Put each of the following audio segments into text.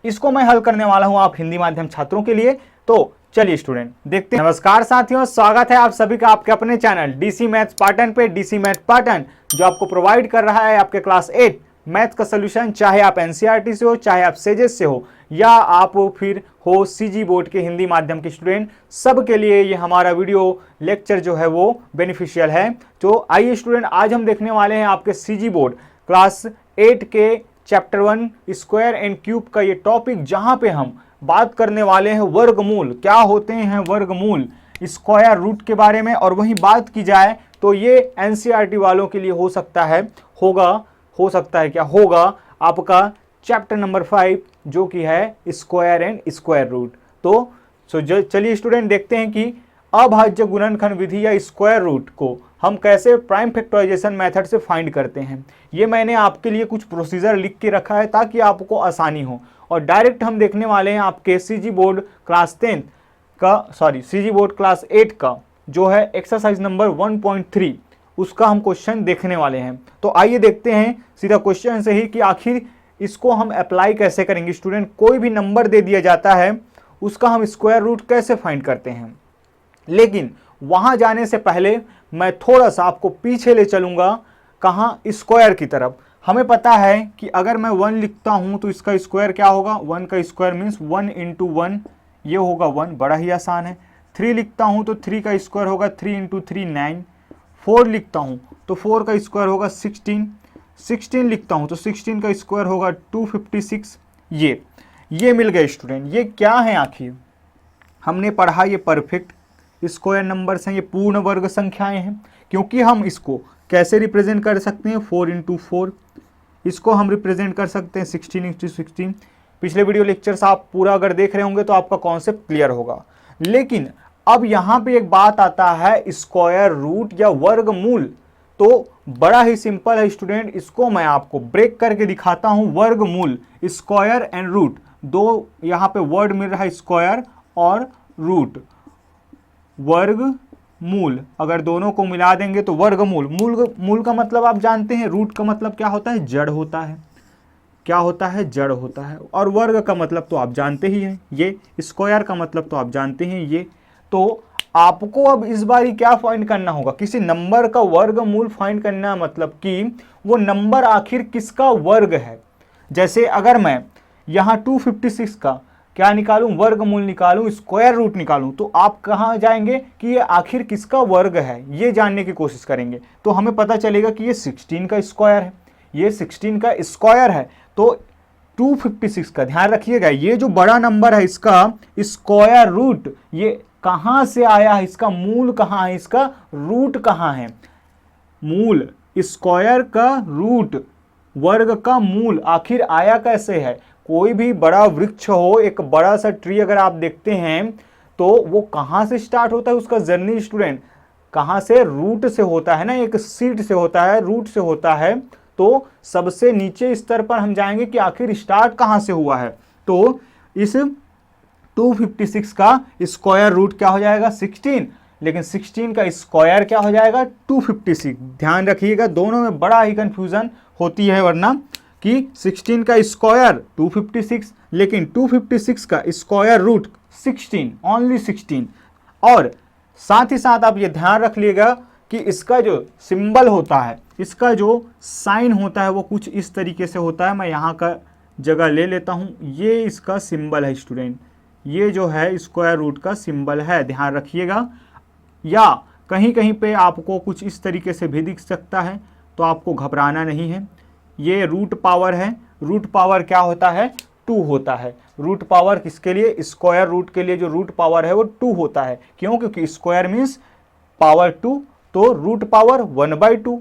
इसको मैं हल करने वाला हूं आप हिंदी माध्यम छात्रों के लिए। तो चलिए स्टूडेंट देखते हैं। नमस्कार साथियों, स्वागत है आप सभी का आपके अपने चैनल डीसी मैथ्स पाटन पे। डीसी मैथ्स पाटन जो आपको प्रोवाइड कर रहा है आपके क्लास 8 मैथ का सोल्यूशन, चाहे आप एनसीईआरटी से हो, चाहे आप सेजेस से हो, या आप फिर हो सीजी बोर्ड के हिंदी माध्यम के स्टूडेंट, सबके लिए ये हमारा वीडियो लेक्चर जो है वो बेनिफिशियल है। तो आइए स्टूडेंट, आज हम देखने वाले हैं आपके सीजी बोर्ड क्लास 8 के चैप्टर 1 स्क्वायर एंड क्यूब का ये टॉपिक, जहां पे हम बात करने वाले हैं वर्गमूल। क्या होते हैं वर्गमूल, स्क्वायर रूट के बारे में। और वहीं बात की जाए तो ये एनसीईआरटी वालों के लिए हो सकता है होगा आपका चैप्टर नंबर 5 जो कि है स्क्वायर एंड स्क्वायर रूट। तो चलिए स्टूडेंट देखते हैं कि अभाज्य गुणनखंड विधि या स्क्वायर रूट को हम कैसे प्राइम फैक्टराइजेशन मेथड से फाइंड करते हैं। ये मैंने आपके लिए कुछ प्रोसीजर लिख के रखा है ताकि आपको आसानी हो। और डायरेक्ट हम देखने वाले हैं आपके सीजी बोर्ड क्लास 8 का जो है एक्सरसाइज नंबर 1.3, उसका हम क्वेश्चन देखने वाले हैं। तो आइए देखते हैं सीधा क्वेश्चन से ही कि आखिर इसको हम अप्लाई कैसे करेंगे। स्टूडेंट, कोई भी नंबर दे दिया जाता है उसका हम स्क्वायर रूट कैसे फाइंड करते हैं। लेकिन वहां जाने से पहले मैं थोड़ा सा आपको पीछे ले चलूंगा, कहाँ, स्क्वायर की तरफ। हमें पता है कि अगर मैं 1 लिखता हूं तो इसका स्क्वायर क्या होगा, 1 का स्क्वायर मीन्स 1 इंटू 1, ये होगा 1, बड़ा ही आसान है। 3 लिखता हूं तो 3 का स्क्वायर होगा 3 इंटू 3 9। 4 लिखता हूं तो 4 का स्क्वायर होगा 16। 16 लिखता हूं तो 16 का स्क्वायर होगा 256। ये मिल गए स्टूडेंट। ये क्या है आखिर, हमने पढ़ा ये परफेक्ट स्क्वायर नंबर्स हैं, ये पूर्ण वर्ग संख्याएं हैं। क्योंकि हम इसको कैसे रिप्रेजेंट कर सकते हैं, 4 इंटू 4, इसको हम रिप्रेजेंट कर सकते हैं 16 इंटू 16। पिछले वीडियो लेक्चर्स आप पूरा अगर देख रहे होंगे तो आपका कॉन्सेप्ट क्लियर होगा। लेकिन अब यहाँ पे एक बात आता है स्क्वायर रूट या वर्गमूल। तो बड़ा ही सिंपल है स्टूडेंट, इसको मैं आपको ब्रेक करके दिखाता हूँ। वर्गमूल, स्क्वायर एंड रूट, दो यहाँ पे वर्ड मिल रहा है, स्क्वायर और रूट। वर्गमूल अगर दोनों को मिला देंगे तो वर्गमूल। मूल का मतलब आप जानते हैं, रूट का मतलब क्या होता है, जड़ होता है। क्या होता है, जड़ होता है। और वर्ग का मतलब तो आप जानते ही हैं, ये स्क्वायर का मतलब तो आप जानते हैं ये। तो आपको अब इस बार क्या फाइंड करना होगा, किसी नंबर का वर्गमूल फाइंड करना, मतलब कि वो नंबर आखिर किसका वर्ग है। जैसे अगर मैं यहाँ 256 का क्या निकालूं, वर्गमूल निकालूं, स्क्वायर रूट निकालूं, तो आप कहां जाएंगे कि ये आखिर किसका वर्ग है, ये जानने की कोशिश करेंगे। तो हमें पता चलेगा कि ये 16 का स्क्वायर है, ये 16 का स्क्वायर है। तो 256 का ध्यान रखिएगा, ये जो बड़ा नंबर है इसका स्क्वायर रूट ये कहां से आया है, इसका मूल कहां है, इसका रूट कहां है। मूल, स्क्वायर का रूट, वर्ग का मूल आखिर आया कैसे है। कोई भी बड़ा वृक्ष हो, एक बड़ा सा ट्री अगर आप देखते हैं तो वो कहां से स्टार्ट होता है, उसका जर्नी स्टूडेंट कहां से, रूट से होता है ना, एक सीड से होता है, रूट से होता है। तो सबसे नीचे स्तर पर हम जाएंगे कि आखिर स्टार्ट कहां से हुआ है। तो इस 256 का स्क्वायर रूट क्या हो जाएगा, 16। लेकिन 16 का स्क्वायर क्या हो जाएगा, 256। ध्यान रखिएगा, दोनों में बड़ा ही कंफ्यूजन होती है, वरना कि 16 का स्क्वायर 256, लेकिन 256 का स्क्वायर रूट 16, ओनली 16। और साथ ही साथ आप ये ध्यान रख लीजिएगा कि इसका जो सिंबल होता है, इसका जो साइन होता है वो कुछ इस तरीके से होता है। मैं यहाँ का जगह ले लेता हूँ, ये इसका सिंबल है स्टूडेंट, ये जो है स्क्वायर रूट का सिंबल है, ध्यान रखिएगा। या कहीं कहीं पे आपको कुछ इस तरीके से भी दिख सकता है, तो आपको घबराना नहीं है। ये रूट पावर है, रूट पावर क्या होता है, 2 होता है। रूट पावर किसके लिए, स्क्वायर रूट के लिए जो रूट पावर है वो 2 होता है। क्यों, क्योंकि स्क्वायर मीन्स पावर 2, तो रूट पावर 1/2,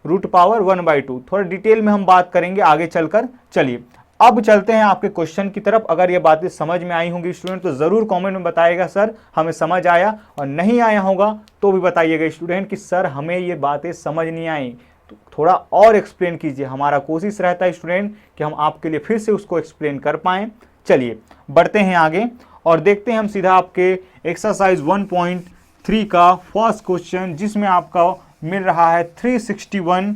रूट पावर 1/2। थोड़ा डिटेल में हम बात करेंगे आगे चलकर। चलिए अब चलते हैं आपके क्वेश्चन की तरफ। अगर ये बातें समझ में आई होंगी स्टूडेंट तो जरूर कमेंट में बताइएगा सर हमें समझ आया, और नहीं आया होगा तो भी बताइएगा स्टूडेंट कि सर हमें ये बातें समझ नहीं आई, तो थोड़ा और एक्सप्लेन कीजिए। हमारा कोशिश रहता है स्टूडेंट कि हम आपके लिए फिर से उसको एक्सप्लेन कर पाएं। चलिए बढ़ते हैं आगे और देखते हैं हम सीधा आपके एक्सरसाइज 1.3 का फर्स्ट क्वेश्चन, जिसमें आपका मिल रहा है 361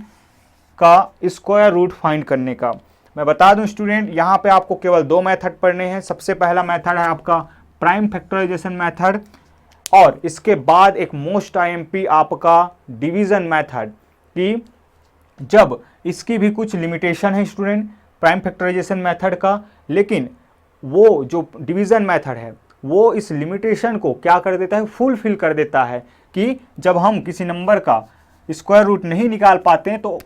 का स्क्वायर रूट फाइंड करने का। मैं बता दूं स्टूडेंट, यहाँ पे आपको केवल 2 मेथड पढ़ने हैं। सबसे पहला मेथड है आपका प्राइम फैक्टराइजेशन मेथड, और इसके बाद एक मोस्ट आईएमपी आपका डिवीजन मेथड, कि जब इसकी भी कुछ लिमिटेशन है स्टूडेंट प्राइम फैक्टराइजेशन मेथड का, लेकिन वो जो डिवीजन मेथड है वो इस लिमिटेशन को क्या कर देता है, फुलफिल कर देता है, कि जब हम किसी नंबर का स्क्वायर रूट नहीं निकाल पाते हैं तो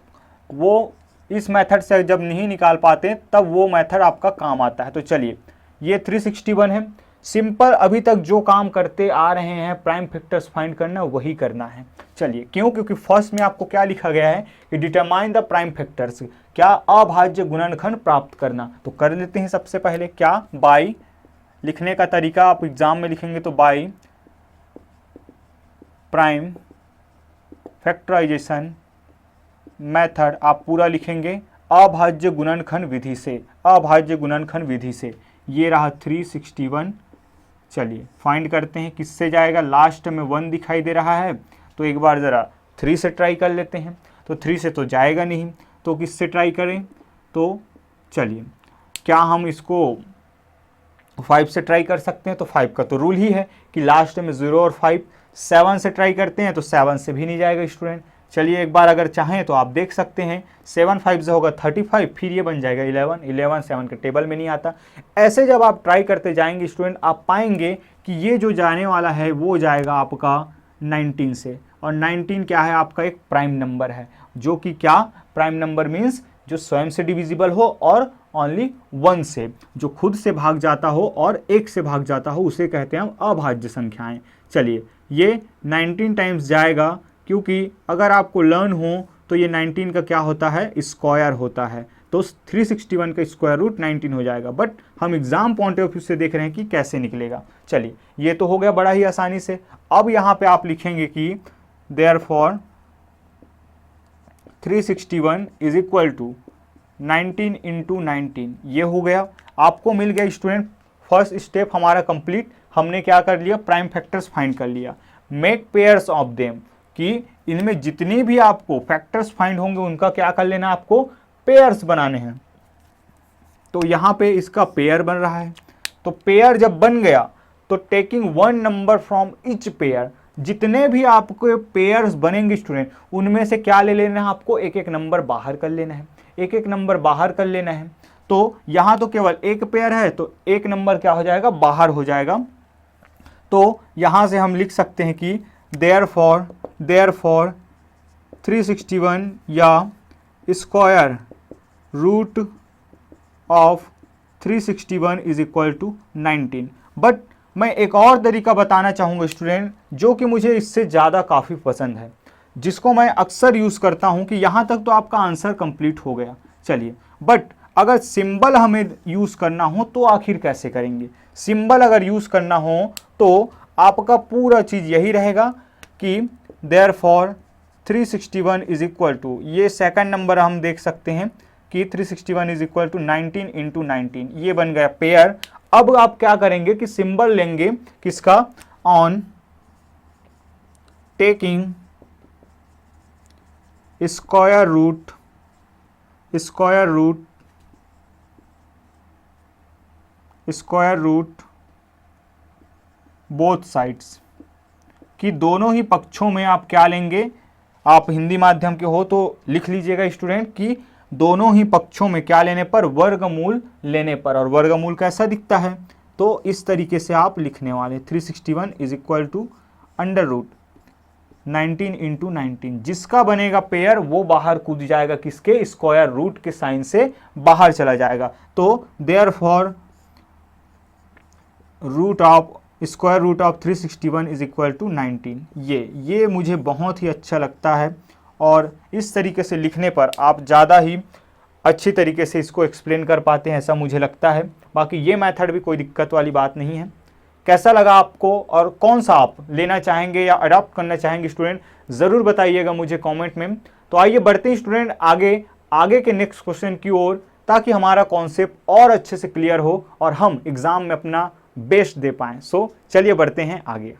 वो इस मेथड से जब नहीं निकाल पाते तब वो मेथड आपका काम आता है। तो चलिए, ये 361 है। सिंपल अभी तक जो काम करते आ रहे हैं प्राइम फैक्टर्स फाइंड करना, वही करना है। चलिए, क्योंकि फर्स्ट में आपको क्या लिखा गया है कि डिटरमाइन द प्राइम फैक्टर्स, क्या अभाज्य गुणनखंड प्राप्त करना। तो कर लेते हैं सबसे पहले क्या, बाई, लिखने का तरीका आप एग्जाम में लिखेंगे तो बाई प्राइम फैक्टराइजेशन मेथड आप पूरा लिखेंगे अभाज्य गुणनखंड विधि से, अभाज्य गुणनखंड विधि से। ये रहा 361। चलिए फाइंड करते हैं, किससे जाएगा, लास्ट में 1 दिखाई दे रहा है, तो एक बार ज़रा 3 से ट्राई कर लेते हैं। तो 3 से तो जाएगा नहीं, तो किससे ट्राई करें, तो चलिए क्या हम इसको 5 से ट्राई कर सकते हैं। तो 5 का तो रूल ही है कि लास्ट में 0 और 5। 7 से ट्राई करते हैं तो 7 से भी नहीं जाएगा स्टूडेंट। चलिए एक बार अगर चाहें तो आप देख सकते हैं, 7 5 से होगा 35, फिर ये बन जाएगा 11, 11 7 के टेबल में नहीं आता। ऐसे जब आप ट्राई करते जाएंगे स्टूडेंट, आप पाएंगे कि ये जो जाने वाला है वो जाएगा आपका 19 से, और 19 क्या है, आपका एक प्राइम नंबर है, जो कि क्या, प्राइम नंबर मीन्स जो स्वयं से डिविजिबल हो और ओनली 1 से, जो खुद से भाग जाता हो और 1 से भाग जाता हो, उसे कहते हैं हम अभाज्य संख्याएं। चलिए ये 19 टाइम्स जाएगा, क्योंकि अगर आपको लर्न हो तो ये 19 का क्या होता है, स्क्वायर होता है, तो 361 का स्क्वायर रूट 19 हो जाएगा। बट हम एग्जाम पॉइंट ऑफ व्यू से देख रहे हैं कि कैसे निकलेगा। चलिए ये तो हो गया बड़ा ही आसानी से। अब यहाँ पे आप लिखेंगे कि therefore 361 is equal to 19 into 19। ये हो गया, आपको मिल गया स्टूडेंट, फर्स्ट स्टेप हमारा कंप्लीट। हमने क्या कर लिया, प्राइम फैक्टर्स फाइंड कर लिया। मेक पेयर्स ऑफ देम, कि इनमें जितनी भी आपको फैक्टर्स फाइंड होंगे उनका क्या कर लेना, आपको पेयर्स बनाने हैं। तो यहाँ पे इसका पेयर बन रहा है। तो पेयर जब बन गया तो taking 1 number from each pair, जितने भी आपको पेयर्स बनेंगे स्टूडेंट, उनमें से क्या ले लेना है, आपको एक एक नंबर बाहर कर लेना है, एक एक नंबर बाहर कर लेना है। तो यहाँ तो केवल एक पेयर है, तो एक नंबर क्या हो जाएगा, बाहर हो जाएगा। तो यहाँ से हम लिख सकते हैं कि देयरफॉर 361 या square root of 361 is equal to 19। But मैं एक और तरीका बताना चाहूँगा स्टूडेंट, जो कि मुझे इससे ज़्यादा काफ़ी पसंद है, जिसको मैं अक्सर यूज़ करता हूँ, कि यहाँ तक तो आपका आंसर कंप्लीट हो गया। चलिए, बट अगर सिंबल हमें यूज़ करना हो तो आखिर कैसे करेंगे। सिंबल अगर यूज़ करना हो तो आपका पूरा चीज़ यही रहेगा कि देयरफॉर 361 इज इक्वल टू, ये सेकंड नंबर हम देख सकते हैं कि 361 इज इक्वल टू 19 इंटू 19, ये बन गया पेयर। अब आप क्या करेंगे कि सिंबल लेंगे किसका, on taking square root both sides, कि दोनों ही पक्षों में आप क्या लेंगे। आप हिंदी माध्यम के हो तो लिख लीजिएगा स्टूडेंट कि दोनों ही पक्षों में क्या लेने पर, वर्गमूल लेने पर। और वर्गमूल कैसा दिखता है, तो इस तरीके से आप लिखने वाले 361 is equal to under root 19 into 19। जिसका बनेगा पेयर वो बाहर कूद जाएगा, किसके, स्क्वायर रूट के साइन से बाहर चला जाएगा। तो therefore square root of 361 is equal to 19। ये मुझे बहुत ही अच्छा लगता है, और इस तरीके से लिखने पर आप ज़्यादा ही अच्छी तरीके से इसको एक्सप्लेन कर पाते हैं, ऐसा मुझे लगता है। बाकी ये मेथड भी कोई दिक्कत वाली बात नहीं है। कैसा लगा आपको, और कौन सा आप लेना चाहेंगे या अडॉप्ट करना चाहेंगे स्टूडेंट, ज़रूर बताइएगा मुझे कमेंट में। तो आइए बढ़ते हैं स्टूडेंट आगे के नेक्स्ट क्वेश्चन की ओर, ताकि हमारा कॉन्सेप्ट और अच्छे से क्लियर हो और हम एग्ज़ाम में अपना बेस्ट दे पाएँ। सो चलिए बढ़ते हैं आगे।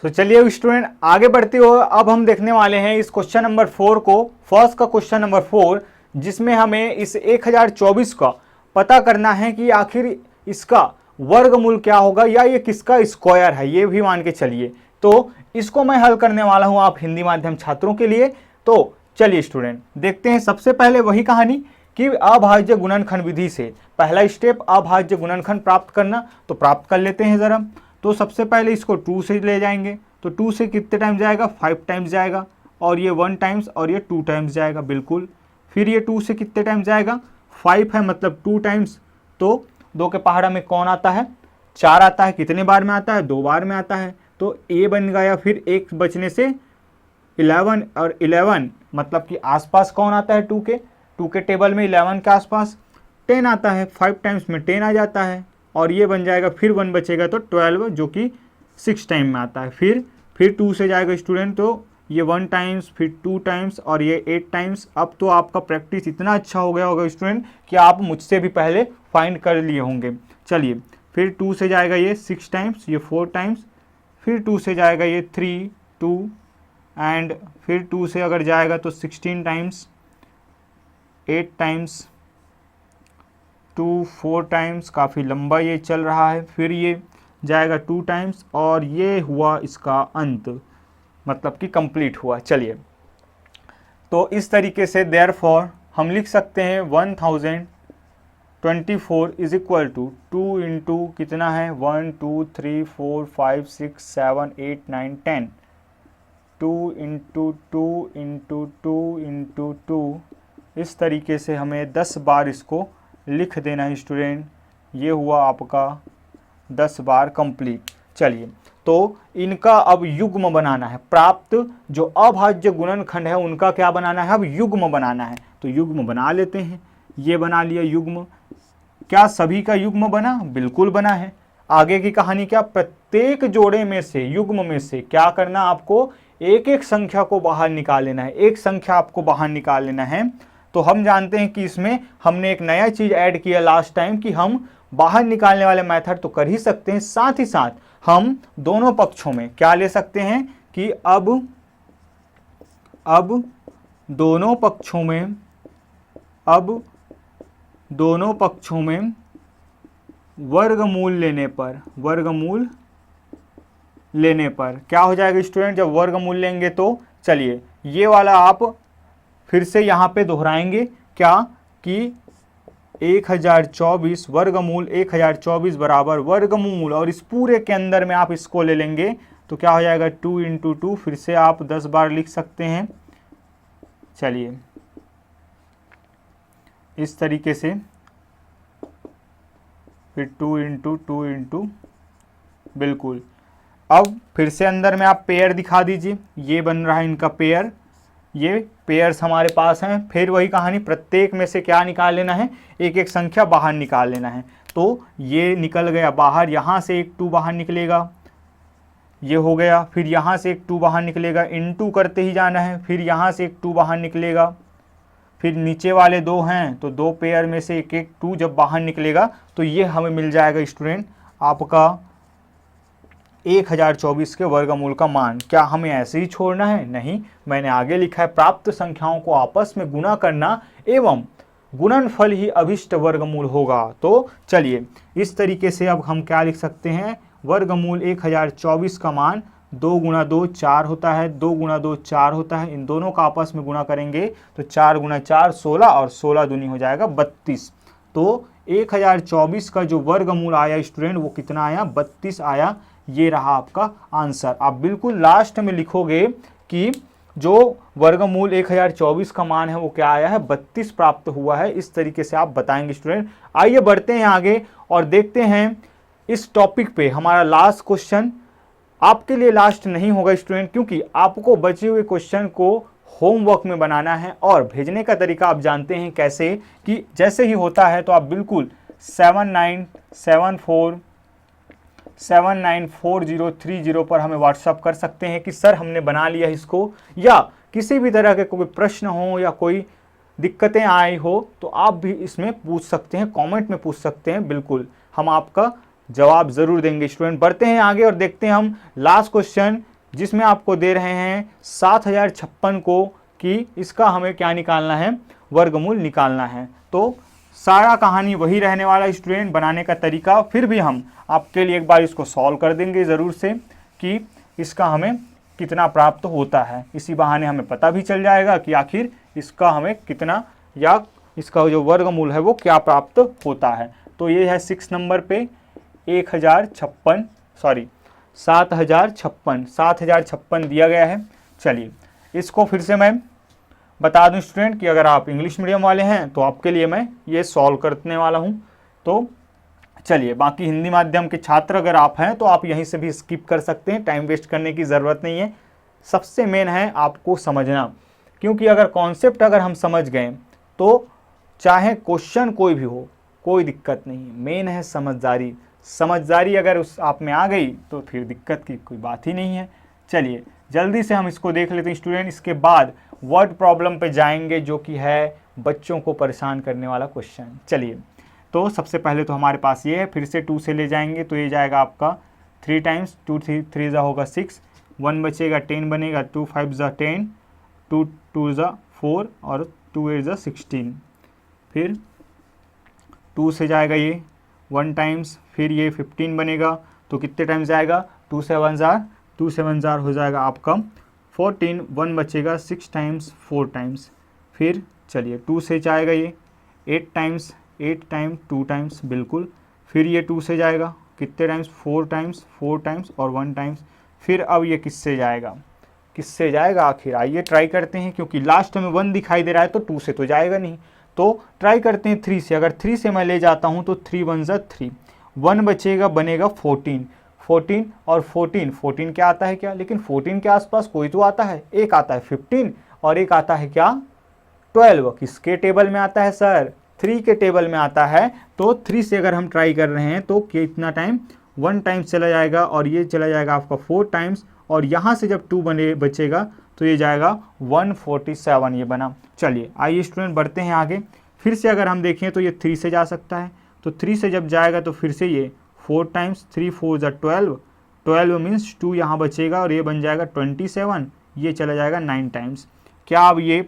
तो चलिए स्टूडेंट आगे बढ़ते हो, अब हम देखने वाले हैं इस क्वेश्चन नंबर 4 को। फर्स्ट का क्वेश्चन नंबर 4, जिसमें हमें इस 1024 का पता करना है कि आखिर इसका वर्गमूल क्या होगा या ये किसका स्क्वायर है, ये भी मान के चलिए। तो इसको मैं हल करने वाला हूं आप हिंदी माध्यम छात्रों के लिए। तो चलिए स्टूडेंट देखते हैं। सबसे पहले वही कहानी कि अभाज्य गुणनखंड विधि से पहला स्टेप अभाज्य गुणनखंड प्राप्त करना, तो प्राप्त कर लेते हैं जरा। तो सबसे पहले इसको 2 से ले जाएंगे, तो 2 से कितने टाइम्स जाएगा, 5 टाइम्स जाएगा, और ये 1 टाइम्स और ये 2 टाइम्स जाएगा बिल्कुल। फिर ये 2 से कितने टाइम्स जाएगा, 5 है मतलब 2 टाइम्स, तो 2 के पहाड़ा में कौन आता है, 4 आता है। कितने बार में आता है, 2 बार में आता है, तो ए बन गया। फिर एक बचने से 11 और 11 मतलब कि आसपास कौन आता है 2 के टेबल में 11 के आसपास 10 आता है, 5 टाइम्स में 10 आ जाता है, और ये बन जाएगा। फिर 1 बचेगा तो 12 जो कि 6 टाइम में आता है। फिर 2 से जाएगा स्टूडेंट, तो ये 1 टाइम्स, फिर 2 टाइम्स और ये 8 टाइम्स। अब तो आपका प्रैक्टिस इतना अच्छा हो गया होगा स्टूडेंट कि आप मुझसे भी पहले फाइंड कर लिए होंगे। चलिए फिर 2 से जाएगा ये 6 टाइम्स, ये 4 टाइम्स, फिर 2 से जाएगा ये 3, 2 एंड फिर 2 से अगर जाएगा तो 16 टाइम्स, 8 टाइम्स, 2 4 टाइम्स, काफ़ी लंबा ये चल रहा है। फिर ये जाएगा 2 टाइम्स और ये हुआ इसका अंत, मतलब कि कंप्लीट हुआ। चलिए तो इस तरीके से देयरफॉर हम लिख सकते हैं 1024 इज इक्वल टू 2 इंटू कितना है 1 2 3 4 5 6 7 8 9 10, 2 इंटू 2 इंटू 2 इंटू 2। इस तरीके से हमें 10 बार इसको लिख देना है स्टूडेंट। ये हुआ आपका 10 बार कंप्लीट। चलिए तो इनका अब युग्म बनाना है। प्राप्त जो अभाज्य गुणनखंड है उनका क्या बनाना है, अब युग्म बनाना है। तो युग्म बना लेते हैं। ये बना लिया युग्म। क्या सभी का युग्म बना, बिल्कुल बना है। आगे की कहानी क्या, प्रत्येक जोड़े में से युग्म में से क्या करना, आपको एक एक संख्या को बाहर निकाल लेना है। एक संख्या आपको बाहर निकाल लेना है। तो हम जानते हैं कि इसमें हमने एक नया चीज ऐड किया लास्ट टाइम कि हम बाहर निकालने वाले मेथड तो कर ही सकते हैं, साथ ही साथ हम दोनों पक्षों में क्या ले सकते हैं कि अब दोनों पक्षों में वर्गमूल लेने पर क्या हो जाएगा स्टूडेंट, जब वर्गमूल लेंगे तो चलिए ये वाला आप फिर से यहाँ पे दोहराएंगे क्या कि 1024 वर्गमूल 1024 बराबर वर्गमूल, और इस पूरे के अंदर में आप इसको ले लेंगे तो क्या हो जाएगा 2 इंटू 2। फिर से आप 10 बार लिख सकते हैं। चलिए इस तरीके से फिर 2 इंटू 2 इंटू, बिल्कुल। अब फिर से अंदर में आप पेयर दिखा दीजिए। ये बन रहा है इनका पेयर, ये पेयर्स हमारे पास हैं। फिर वही कहानी, प्रत्येक में से क्या निकाल लेना है, एक एक संख्या बाहर निकाल लेना है। तो ये निकल गया बाहर, यहाँ से एक 2 बाहर निकलेगा, ये हो गया। फिर यहाँ से एक 2 बाहर निकलेगा, इनटू करते ही जाना है। फिर यहाँ से एक 2 बाहर निकलेगा। फिर नीचे वाले 2 हैं तो 2 पेयर में से एक एक 2 जब बाहर निकलेगा तो ये हमें मिल जाएगा स्टूडेंट आपका 1024 के वर्गमूल का मान। क्या हमें ऐसे ही छोड़ना है, नहीं, मैंने आगे लिखा है प्राप्त संख्याओं को आपस में गुणा करना एवं गुणनफल ही अभिष्ट वर्गमूल होगा। तो चलिए इस तरीके से अब हम क्या लिख सकते हैं, वर्गमूल 1024 का मान 2 गुणा 2 4 होता है, 2 गुणा 2 4 होता है। इन दोनों का आपस में गुणा करेंगे तो 4 गुणा 4 16 और 16 दूनी हो जाएगा 32। तो 1024 का जो वर्गमूल आया स्टूडेंट वो कितना आया, 32 आया। ये रहा आपका आंसर। आप बिल्कुल लास्ट में लिखोगे कि जो वर्गमूल 1024 का मान है वो क्या आया है, 32 प्राप्त हुआ है। इस तरीके से आप बताएंगे स्टूडेंट। आइए बढ़ते हैं आगे और देखते हैं इस टॉपिक पे हमारा लास्ट क्वेश्चन। आपके लिए लास्ट नहीं होगा स्टूडेंट, क्योंकि आपको बचे हुए क्वेश्चन को होमवर्क में बनाना है और भेजने का तरीका आप जानते हैं कैसे, कि जैसे ही होता है तो आप बिल्कुल 794030 पर हमें व्हाट्सअप कर सकते हैं कि सर हमने बना लिया इसको, या किसी भी तरह के कोई प्रश्न हो या कोई दिक्कतें आई हो तो आप भी इसमें पूछ सकते हैं, कमेंट में पूछ सकते हैं। बिल्कुल हम आपका जवाब ज़रूर देंगे स्टूडेंट। बढ़ते हैं आगे और देखते हैं हम लास्ट क्वेश्चन, जिसमें आपको दे रहे हैं 7056 को कि इसका हमें क्या निकालना है, वर्गमूल निकालना है। तो सारा कहानी वही रहने वाला स्टूडेंट, बनाने का तरीका फिर भी हम आपके लिए एक बार इसको सॉल्व कर देंगे ज़रूर से कि इसका हमें कितना प्राप्त होता है। इसी बहाने हमें पता भी चल जाएगा कि आखिर इसका हमें कितना या इसका जो वर्गमूल है वो क्या प्राप्त होता है। तो ये है 6 नंबर पे 7056 दिया गया है। चलिए इसको फिर से मैं बता दूं स्टूडेंट कि अगर आप इंग्लिश मीडियम वाले हैं तो आपके लिए मैं ये सॉल्व करने वाला हूं। तो चलिए, बाकी हिंदी माध्यम के छात्र अगर आप हैं तो आप यहीं से भी स्किप कर सकते हैं, टाइम वेस्ट करने की ज़रूरत नहीं है। सबसे मेन है आपको समझना, क्योंकि अगर कॉन्सेप्ट अगर हम समझ गए तो चाहे क्वेश्चन कोई भी हो कोई दिक्कत नहीं है। मेन है समझदारी, समझदारी अगर उस आप में आ गई तो फिर दिक्कत की कोई बात ही नहीं है। चलिए जल्दी से हम इसको देख लेते हैं स्टूडेंट, इसके बाद वर्ड प्रॉब्लम पे जाएंगे जो कि है बच्चों को परेशान करने वाला क्वेश्चन। चलिए तो सबसे पहले तो हमारे पास ये है, फिर से 2 से ले जाएंगे तो ये जाएगा आपका 3 टाइम्स 2 3 ज़ा होगा 6, 1 बचेगा 10 बनेगा, 2 5 ज़ा 10, 2 2 ज़ा 4 और 2 8 ज़ा 16। फिर 2 से जाएगा ये 1 टाइम्स, फिर ये 15 बनेगा तो कितने टाइम्स जाएगा 2 7 ज़ार हो जाएगा आपका 14, 1 बचेगा 6 टाइम्स 4 टाइम्स। फिर चलिए 2 से जाएगा ये 8 टाइम्स 8 टाइम 2 टाइम्स बिल्कुल। फिर ये 2 से जाएगा कितने टाइम्स 4 टाइम्स और 1 टाइम्स। फिर अब ये किससे जाएगा आखिर, आइए ट्राई करते हैं, क्योंकि लास्ट में 1 दिखाई दे रहा है तो 2 से तो जाएगा नहीं। तो ट्राई करते हैं 3 से, अगर 3 से मैं ले जाता हूँ तो 3 1 ज़ा 3, 1 बचेगा बनेगा 14 और 14 क्या आता है क्या, लेकिन 14 के आसपास कोई तो आता है, एक आता है 15 और एक आता है क्या 12। किसके टेबल में आता है सर, 3 के टेबल में आता है। तो 3 से अगर हम ट्राई कर रहे हैं तो कितना टाइम 1 टाइम्स चला जाएगा और ये चला जाएगा आपका 4 टाइम्स, और यहाँ से जब 2 बचेगा तो ये जाएगा 147 ये बना। चलिए आइए स्टूडेंट बढ़ते हैं आगे। फिर से अगर हम देखें तो ये 3 से जा सकता है, तो 3 से जब जाएगा तो फिर से ये 4 टाइम्स, 3 4 ज़ा 12 मीन्स 2 यहाँ बचेगा और ये बन जाएगा 27, ये चला जाएगा 9 टाइम्स। क्या अब ये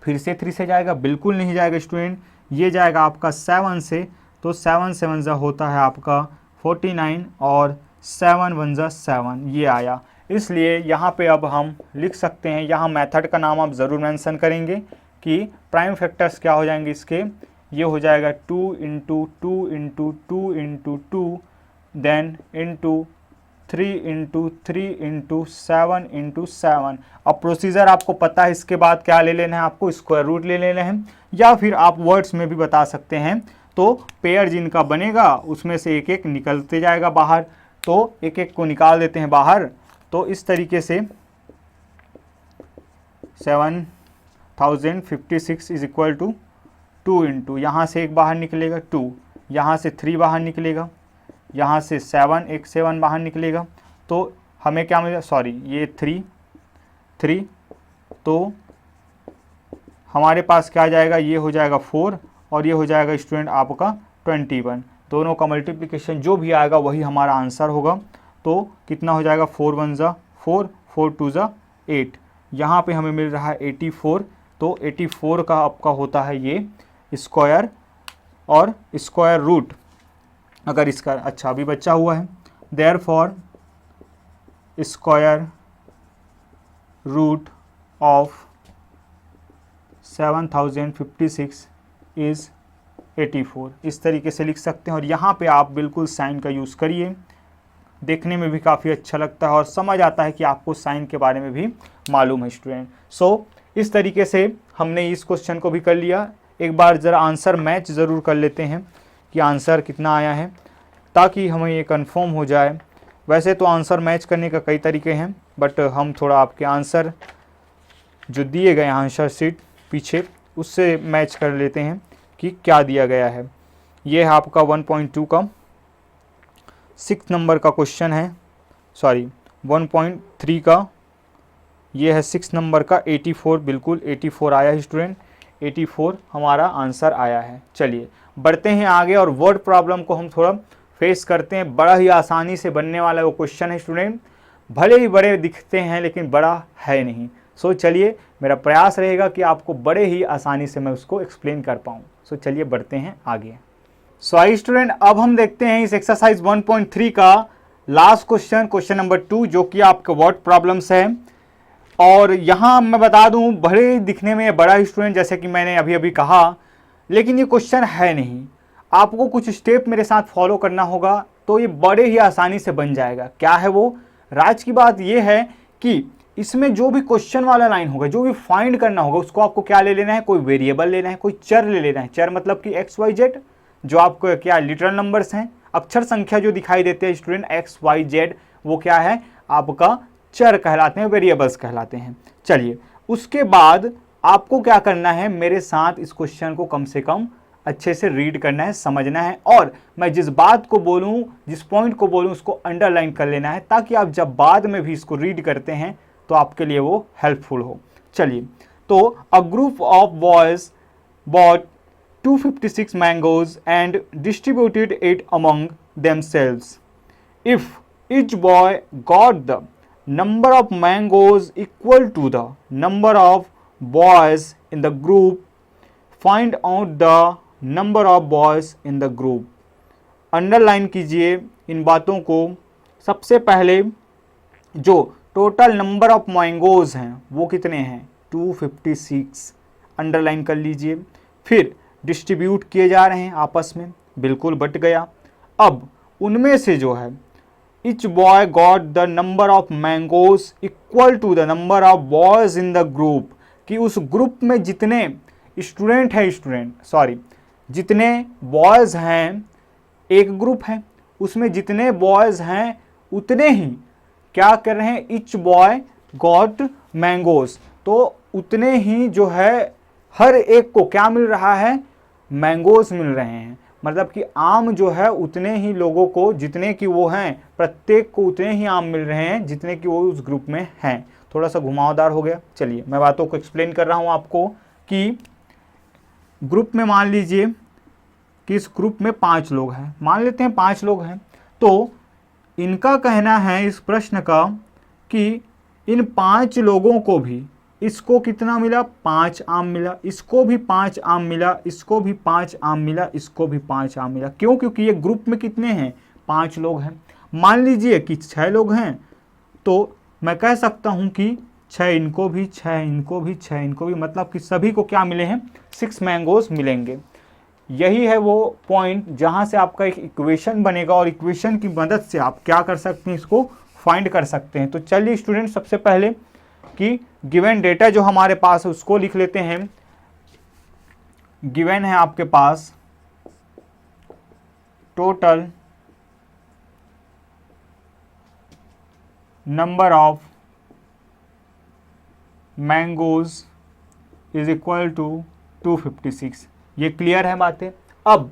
फिर से 3 से जाएगा, बिल्कुल नहीं जाएगा स्टूडेंट, ये जाएगा आपका 7 से, तो 7 7 ज़ा होता है आपका 49 और 7 1 ज़ा 7 ये आया। इसलिए यहाँ पे अब हम लिख सकते हैं, यहाँ मेथड का नाम आप ज़रूर मेंशन करेंगे कि प्राइम फैक्टर्स क्या हो जाएंगे इसके, ये हो जाएगा 2 into 2 into 2 into 2 then into 3 into 3 into 7 into 7। अब प्रोसीजर आपको पता है, इसके बाद क्या ले लेना है आपको, स्क्वायर रूट ले लेना है, या फिर आप वर्ड्स में भी बता सकते हैं। तो पेयर जिनका बनेगा उसमें से एक एक निकलते जाएगा बाहर, तो एक एक को निकाल देते हैं बाहर। तो इस तरीके से 7056 इज इक्वल टू 2 इंटू, यहाँ से एक बाहर निकलेगा 2, यहाँ से 3 बाहर निकलेगा, यहाँ से 7 एक 7 बाहर निकलेगा, तो हमें क्या मिलेगा, सॉरी ये 3 तो हमारे पास क्या जाएगा, ये हो जाएगा 4 और ये हो जाएगा स्टूडेंट आपका 21। दोनों का मल्टीप्लिकेशन जो भी आएगा वही हमारा आंसर होगा। तो कितना हो जाएगा 4 1 ज़ा 4, 4 2 ज़ा 8, यहाँ पे हमें मिल रहा है 84। तो 84 का आपका होता है ये स्क्वायर और स्क्वायर रूट, अगर इसका अच्छा अभी बचा हुआ है, therefore square root of 7056 is 84, इस तरीके से लिख सकते हैं। और यहाँ पे आप बिल्कुल साइन का यूज़ करिए, देखने में भी काफ़ी अच्छा लगता है और समझ आता है कि आपको साइन के बारे में भी मालूम है स्टूडेंट। सो इस तरीके से हमने इस क्वेश्चन को भी कर लिया। एक बार ज़रा आंसर मैच ज़रूर कर लेते हैं कि आंसर कितना आया है, ताकि हमें ये कंफर्म हो जाए। वैसे तो आंसर मैच करने का कई तरीके हैं, बट हम थोड़ा आपके आंसर जो दिए गए आंसर शीट पीछे उससे मैच कर लेते हैं कि क्या दिया गया है। ये है आपका 1.2 का 6 नंबर का क्वेश्चन है, सॉरी 1.3 का ये है 6 नंबर का 84, बिल्कुल 84 आया है स्टूडेंट, 84 हमारा आंसर आया है। चलिए बढ़ते हैं आगे और वर्ड प्रॉब्लम को हम थोड़ा फेस करते हैं। बड़ा ही आसानी से बनने वाला वो क्वेश्चन है स्टूडेंट, भले ही बड़े दिखते हैं लेकिन बड़ा है नहीं। सो चलिए, मेरा प्रयास रहेगा कि आपको बड़े ही आसानी से मैं उसको एक्सप्लेन कर पाऊँ। सो चलिए बढ़ते हैं आगे। सो आई स्टूडेंट, अब हम देखते हैं इस एक्सरसाइज 1.3 का लास्ट क्वेश्चन, क्वेश्चन नंबर 2, जो कि आपका वर्ड प्रॉब्लम्स है। और यहाँ मैं बता दूँ, बड़े दिखने में बड़ा स्टूडेंट, जैसे कि मैंने अभी अभी कहा, लेकिन ये क्वेश्चन है नहीं। आपको कुछ स्टेप मेरे साथ फॉलो करना होगा तो ये बड़े ही आसानी से बन जाएगा। क्या है वो? राज की बात ये है कि इसमें जो भी क्वेश्चन वाला लाइन होगा, जो भी फाइंड करना होगा, उसको आपको क्या ले लेना है? कोई वेरिएबल लेना है, कोई चर ले लेना है। चर मतलब कि एक्स वाई जेड, जो आपको क्या लिटरल नंबर्स हैं, अक्षर संख्या जो दिखाई देते हैं स्टूडेंट, एक्स वाई जेड, वो क्या है? आपका चर कहलाते हैं, वेरिएबल्स कहलाते हैं। चलिए, उसके बाद आपको क्या करना है? मेरे साथ इस क्वेश्चन को कम से कम अच्छे से रीड करना है, समझना है, और मैं जिस बात को बोलूं, जिस पॉइंट को बोलूं, उसको अंडरलाइन कर लेना है, ताकि आप जब बाद में भी इसको रीड करते हैं तो आपके लिए वो हेल्पफुल हो। चलिए, तो a group of boys bought 256 mangoes and distributed it among themselves. If each boy got the number of mangoes equal to the number of boys in the group, find out the number of boys in the group। Underline कीजिए इन बातों को। सबसे पहले जो total number of mangoes हैं वो कितने हैं? 256, अंडरलाइन कर लीजिए। फिर डिस्ट्रीब्यूट किए जा रहे हैं आपस में, बिल्कुल बट गया। अब उनमें से जो है each boy got the number of mangoes equal to the number of boys in the group, कि उस ग्रुप में जितने स्टूडेंट हैं, जितने बॉयज़ हैं, एक ग्रुप है, उसमें जितने बॉयज़ हैं उतने ही क्या कर रहे हैं? each boy got mangoes, तो उतने ही जो है हर एक को क्या मिल रहा है? मैंगोज मिल रहे हैं। मतलब कि आम जो है उतने ही लोगों को, जितने कि वो हैं, प्रत्येक को उतने ही आम मिल रहे हैं जितने कि वो उस ग्रुप में हैं। थोड़ा सा घुमावदार हो गया। चलिए, मैं बातों को एक्सप्लेन कर रहा हूँ आपको कि ग्रुप में मान लीजिए कि इस ग्रुप में 5 लोग हैं, मान लेते हैं 5 लोग हैं, तो इनका कहना है इस प्रश्न का कि इन 5 लोगों को भी, इसको कितना मिला? 5 आम मिला, इसको भी 5 आम मिला, इसको भी 5 आम मिला, इसको भी 5 आम मिला। क्यों? क्योंकि ये ग्रुप में कितने हैं? 5 लोग हैं। मान लीजिए कि 6 लोग हैं, तो मैं कह सकता हूं कि 6 इनको भी, 6 इनको भी, 6 इनको भी, मतलब कि सभी को क्या मिले हैं? 6 मैंगोज मिलेंगे। यही है वो पॉइंट जहां से आपका एक इक्वेशन बनेगा, और इक्वेशन की मदद से आप क्या कर सकते हैं? इसको फाइंड कर सकते हैं। तो चलिए स्टूडेंट, सबसे पहले कि गिवन डेटा जो हमारे पास है उसको लिख लेते हैं। गिवन है आपके पास total number of mangoes is equal to 256। ये क्लियर है बातें? अब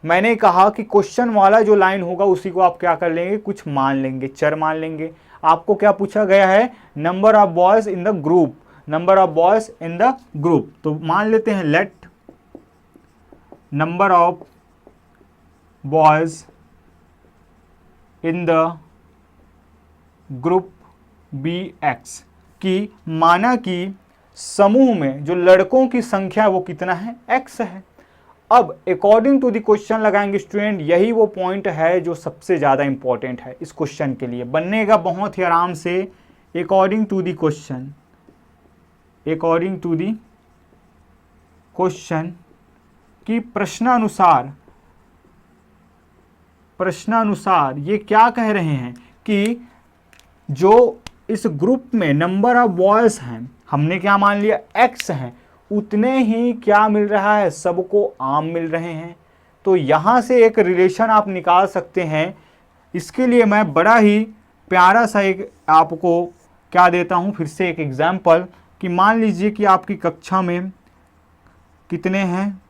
मैंने कहा कि क्वेश्चन वाला जो लाइन होगा उसी को आप क्या कर लेंगे? कुछ मान लेंगे, चर मान लेंगे। आपको क्या पूछा गया है? Number of boys in the group, number of boys in the group. तो मान लेते हैं let number of boys in the group be x, की माना कि समूह में जो लड़कों की संख्या वो कितना है? एक्स है। अब अकॉर्डिंग टू द क्वेश्चन लगाएंगे स्टूडेंट। यही वो पॉइंट है जो सबसे ज़्यादा इंपॉर्टेंट है इस क्वेश्चन के लिए, बनेगा बहुत ही आराम से। According to the question, according to the question कि प्रश्नानुसार ये क्या कह रहे हैं कि जो इस ग्रुप में नंबर ऑफ बॉयज़ हैं, हमने क्या मान लिया? एक्स हैं, उतने ही क्या मिल रहा है? सबको आम मिल रहे हैं। तो यहाँ से एक रिलेशन आप निकाल सकते हैं। इसके लिए मैं बड़ा ही प्यारा सा एक आपको क्या देता हूँ, फिर से एक एग्जाम्पल, कि मान लीजिए कि आपकी कक्षा में कितने हैं?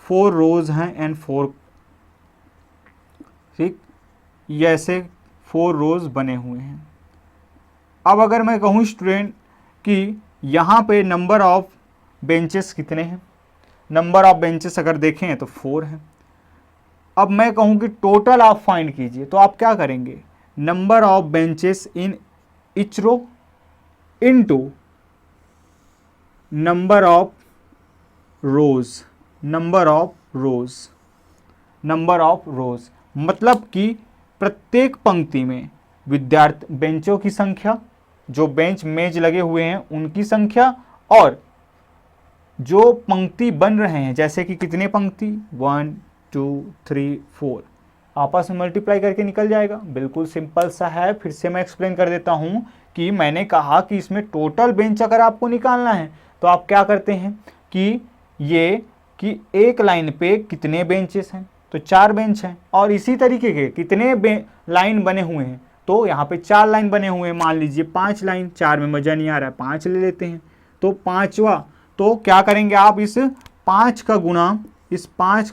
4 रोज़ हैं एंड 4, ठीक, ये ऐसे 4 रोज़ बने हुए हैं। अब अगर मैं कहूँ स्टूडेंट कि यहाँ पे नंबर ऑफ बेंचेस कितने हैं? नंबर ऑफ बेंचेस अगर देखें तो 4 हैं। अब मैं कहूँ कि टोटल आप फाइंड कीजिए, तो आप क्या करेंगे? Number of benches in each row into number of rows, number of rows, number of rows मतलब कि प्रत्येक पंक्ति में विद्यार्थी बेंचों की संख्या, जो बेंच मेज लगे हुए हैं उनकी संख्या, और जो पंक्ति बन रहे हैं जैसे कि कितने पंक्ति 1 2 3 4 आपस में मल्टीप्लाई करके निकल जाएगा। बिल्कुल सिंपल सा है। फिर से मैं एक्सप्लेन कर देता हूं कि मैंने कहा कि इसमें टोटल बेंच अगर आपको निकालना है तो आप क्या करते हैं कि ये कि एक लाइन पे कितने बेंचेस हैं, तो 4 बेंच हैं, और इसी तरीके के कितने लाइन बने हुए हैं, तो यहाँ पे 4 लाइन बने हुए हैं। मान लीजिए 5 लाइन, 4 में मजा नहीं आ रहा है 5 ले लेते हैं, तो पांचवा, तो क्या करेंगे आप इस 5 का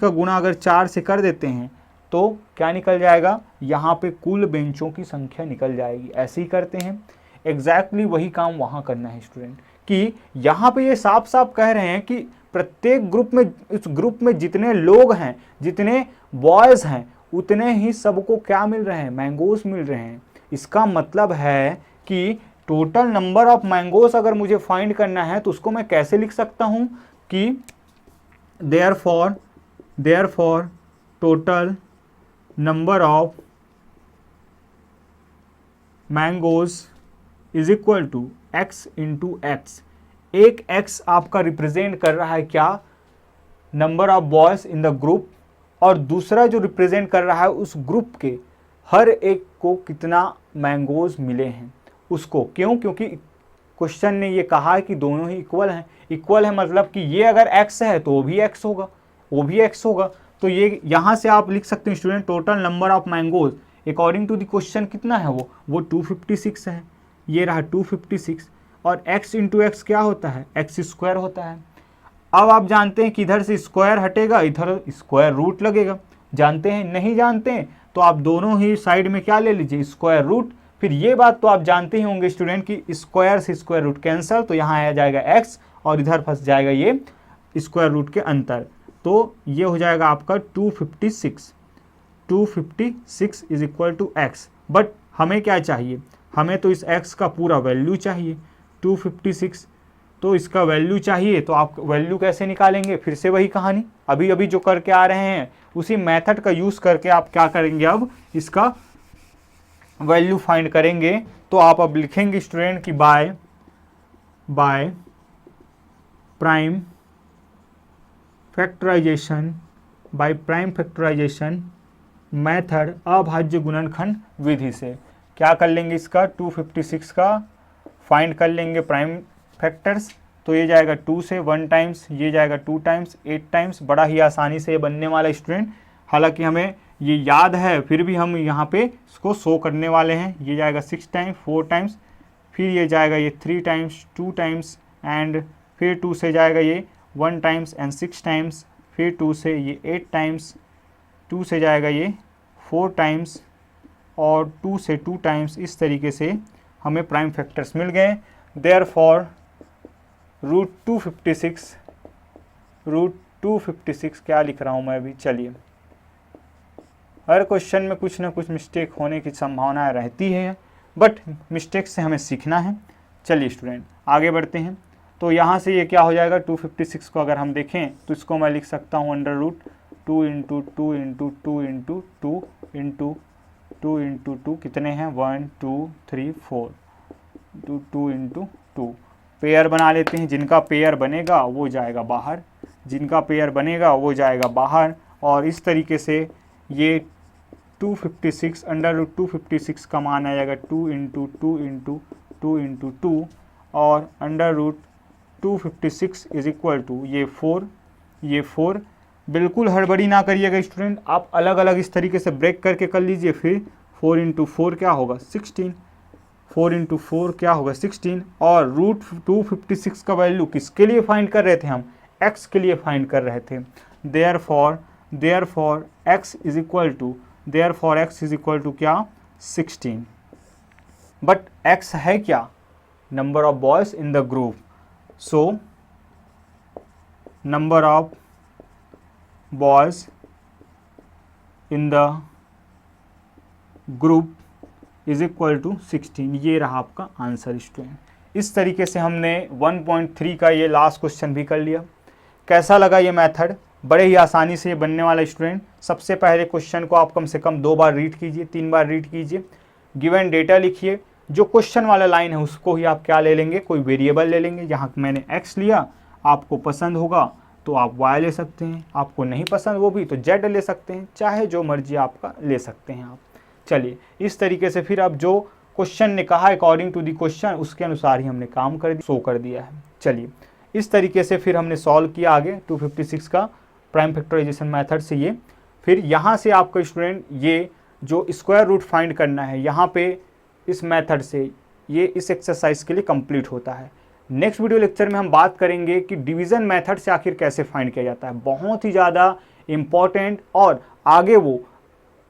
गुना अगर 4 से कर देते हैं तो क्या निकल जाएगा, यहाँ पे कुल बेंचों की संख्या निकल जाएगी। ऐसे ही करते हैं। एग्जैक्टली वही काम वहाँ करना है स्टूडेंट, कि यहाँ पे ये साफ साफ कह रहे हैं कि प्रत्येक ग्रुप में, इस ग्रुप में जितने लोग हैं, जितने बॉयज़ हैं, उतने ही सबको क्या मिल रहे हैं, मैंगोस मिल रहे हैं। इसका मतलब है कि टोटल नंबर ऑफ मैंगोस अगर मुझे फाइंड करना है तो उसको मैं कैसे लिख सकता हूं कि therefore total number of mangoes is equal to x into x. एक x आपका रिप्रेजेंट कर रहा है क्या, number of boys in the group, और दूसरा जो रिप्रेजेंट कर रहा है उस ग्रुप के हर एक को कितना मैंगोज मिले हैं उसको। क्यों? क्योंकि क्वेश्चन ने ये कहा है कि दोनों ही इक्वल हैं। इक्वल है मतलब कि ये अगर x है तो वो भी x होगा, वो भी x होगा। तो ये यहाँ से आप लिख सकते हैं student, total number of mangoes according to the question कितना है, वो 256 है। ये रहा 256, और x इंटू एक्स क्या होता है, x स्क्वायर होता है। अब आप जानते हैं कि इधर से स्क्वायर हटेगा, इधर स्क्वायर रूट लगेगा। जानते हैं? नहीं जानते हैं तो आप दोनों ही साइड में क्या ले लीजिए, स्क्वायर रूट। फिर ये बात तो आप जानते ही होंगे स्टूडेंट कि स्क्वायर से स्क्वायर रूट कैंसल, तो यहाँ आ जाएगा x और इधर फंस जाएगा ये स्क्वायर रूट के अंतर। तो ये हो जाएगा आपका 256 is equal to x. But हमें क्या चाहिए, हमें तो इस x का पूरा वैल्यू चाहिए 256, तो इसका वैल्यू चाहिए। तो आप वैल्यू कैसे निकालेंगे, फिर से वही कहानी, अभी अभी जो करके आ रहे हैं उसी मेथड का यूज़ करके आप क्या करेंगे, अब इसका वैल्यू फाइंड करेंगे। तो आप अब लिखेंगे स्टूडेंट कि बाय प्राइम फैक्टराइजेशन मेथड, अभाज्य गुणनखंड विधि से क्या कर लेंगे, इसका 256 का फाइंड कर लेंगे प्राइम फैक्टर्स। तो ये जाएगा 2 से 1 टाइम्स, ये जाएगा 2 टाइम्स, 8 टाइम्स। बड़ा ही आसानी से ये बनने वाला स्टूडेंट, हालांकि हमें ये याद है फिर भी हम यहाँ पे इसको शो करने वाले हैं। ये जाएगा 6 टाइम्स, 4 टाइम्स, फिर ये जाएगा ये 3 टाइम्स, 2 टाइम्स, एंड फिर 2 से जाएगा ये 1 टाइम्स एंड 6 टाइम्स, फिर 2 से ये 8 टाइम्स, 2 से जाएगा ये 4 टाइम्स, और 2 से 2 टाइम्स। इस तरीके से हमें प्राइम फैक्टर्स मिल गए। देयरफॉर रूट 256 क्या लिख रहा हूँ मैं अभी, चलिए, हर क्वेश्चन में कुछ ना कुछ मिस्टेक होने की संभावना रहती है, बट मिस्टेक से हमें सीखना है। चलिए स्टूडेंट आगे बढ़ते हैं। तो यहाँ से ये क्या हो जाएगा, 256 को अगर हम देखें तो इसको मैं लिख सकता हूँ under root 2 into 2 into 2 into 2 into 2 into 2 कितने हैं, 1 2 3 4, 2 इंटू 2। पेयर बना लेते हैं, जिनका पेयर बनेगा वो जाएगा बाहर, जिनका पेयर बनेगा वो जाएगा बाहर। और इस तरीके से ये 256 अंडर रूट 256 का मान आ जाएगा 2 इंटू 2 इंटू 2 इंटू 2, और under root 256 is equal to ये 4। बिल्कुल हड़बड़ी ना करिएगा स्टूडेंट, आप अलग अलग इस तरीके से ब्रेक करके कर लीजिए। फिर 4 इंटू 4 क्या होगा, 16, 4 इंटू 4 क्या होगा, 16। और रूट 256 का वैल्यू किसके लिए फाइंड कर रहे थे हम, x के लिए फाइंड कर रहे थे। Therefore x is equal to क्या, 16। बट x है क्या, number of boys in the group. So number of boys in the group is equal to 16। ये रहा आपका आंसर स्टूडेंट। इस तरीके से हमने 1.3 का ये लास्ट क्वेश्चन भी कर लिया। कैसा लगा ये मेथड? बड़े ही आसानी से ये बनने वाला स्टूडेंट। सबसे पहले क्वेश्चन को आप कम से कम 2 बार रीड कीजिए, 3 बार रीड कीजिए, गिवन डेटा लिखिए, जो क्वेश्चन वाला लाइन है उसको ही आप क्या ले लेंगे, कोई वेरिएबल ले लेंगे। यहाँ मैंने x लिया, आपको पसंद होगा तो आप y ले सकते हैं, आपको नहीं पसंद वो भी तो z ले सकते हैं, चाहे जो मर्जी आपका ले सकते हैं आप। चलिए इस तरीके से फिर अब जो क्वेश्चन ने कहा अकॉर्डिंग टू दी क्वेश्चन उसके अनुसार ही हमने काम कर दिया, शो कर दिया है। चलिए इस तरीके से फिर हमने सॉल्व किया आगे 256 का प्राइम फैक्टराइजेशन मेथड से ये। फिर यहाँ से आपका स्टूडेंट ये जो स्क्वायर रूट फाइंड करना है यहाँ पे इस मेथड से ये इस एक्सरसाइज के लिए कंप्लीट होता है। नेक्स्ट वीडियो लेक्चर में हम बात करेंगे कि डिवीज़न मेथड से आखिर कैसे फाइंड किया जाता है। बहुत ही ज़्यादा इम्पॉर्टेंट और आगे वो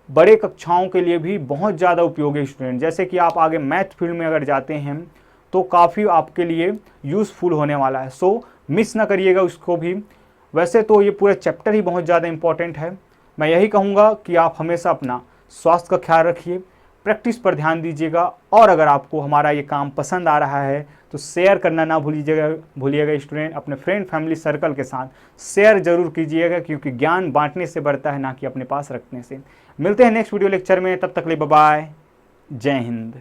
बड़े कक्षाओं के लिए भी बहुत ज़्यादा उपयोगी स्टूडेंट, जैसे कि आप आगे मैथ फील्ड में अगर जाते हैं तो काफ़ी आपके लिए यूज़फुल होने वाला है। सो मिस ना करिएगा उसको भी। वैसे तो ये पूरा चैप्टर ही बहुत ज़्यादा इम्पॉर्टेंट है। मैं यही कहूँगा कि आप हमेशा अपना स्वास्थ्य का ख्याल रखिए, प्रैक्टिस पर ध्यान दीजिएगा, और अगर आपको हमारा ये काम पसंद आ रहा है तो शेयर करना ना भूलिएगा स्टूडेंट। अपने फ्रेंड फैमिली सर्कल के साथ शेयर जरूर कीजिएगा, क्योंकि ज्ञान बांटने से बढ़ता है, ना कि अपने पास रखने से। मिलते हैं नेक्स्ट वीडियो लेक्चर में, तब तक ले बाय बाय, जय हिंद।